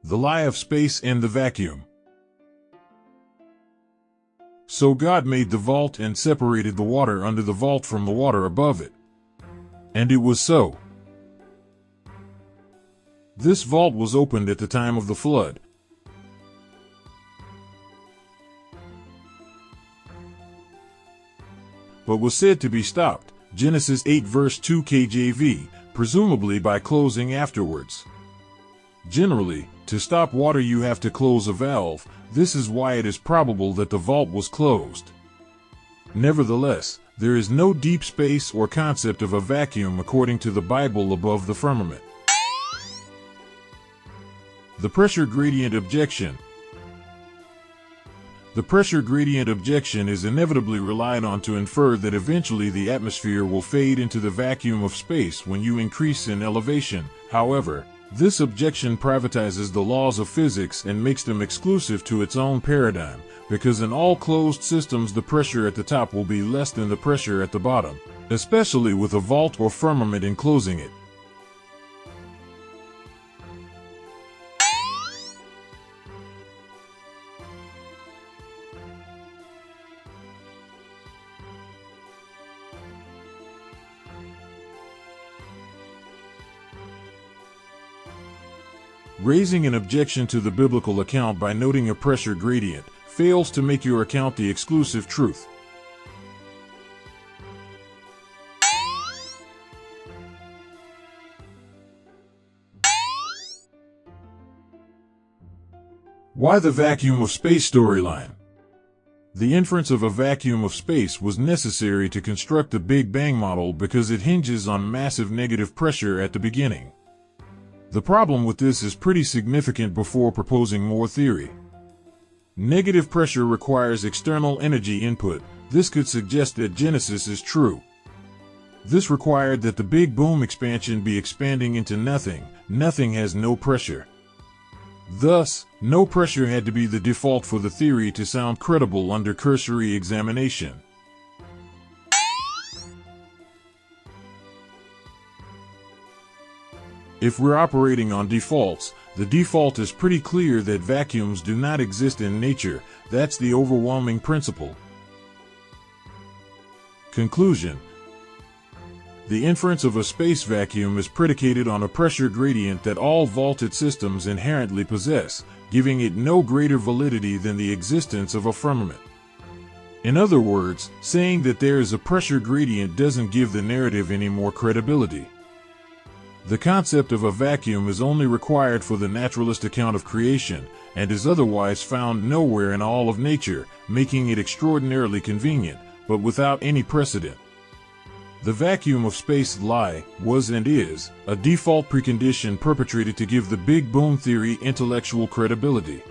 The lie of space and the vacuum. So God made the vault and separated the water under the vault from the water above it. And it was so. This vault was opened at the time of the flood. But was said to be stopped, Genesis 8 verse 2 KJV, presumably by closing afterwards. Generally, to stop water you have to close a valve. This is why it is probable that the vault was closed. Nevertheless, there is no deep space or concept of a vacuum according to the Bible above the firmament. The pressure gradient objection. The pressure gradient objection is inevitably relied on to infer that eventually the atmosphere will fade into the vacuum of space when you increase in elevation. However, this objection privatizes the laws of physics and makes them exclusive to its own paradigm, because in all closed systems the pressure at the top will be less than the pressure at the bottom, especially with a vault or firmament enclosing it. Raising an objection to the biblical account by noting a pressure gradient fails to make your account the exclusive truth. Why the vacuum of space storyline? The inference of a vacuum of space was necessary to construct the Big Bang model because it hinges on massive negative pressure at the beginning. The problem with this is pretty significant before proposing more theory. Negative pressure requires external energy input. This could suggest that Genesis is true. This required that the Big Boom expansion be expanding into nothing. Nothing has no pressure. Thus, no pressure had to be the default for the theory to sound credible under cursory examination. If we're operating on defaults, the default is pretty clear that vacuums do not exist in nature. That's the overwhelming principle. Conclusion. The inference of a space vacuum is predicated on a pressure gradient that all vaulted systems inherently possess, giving it no greater validity than the existence of a firmament. In other words, saying that there is a pressure gradient doesn't give the narrative any more credibility. The concept of a vacuum is only required for the naturalist account of creation, and is otherwise found nowhere in all of nature, making it extraordinarily convenient, but without any precedent. The vacuum of space lie was and is a default precondition perpetrated to give the Big Boom theory intellectual credibility.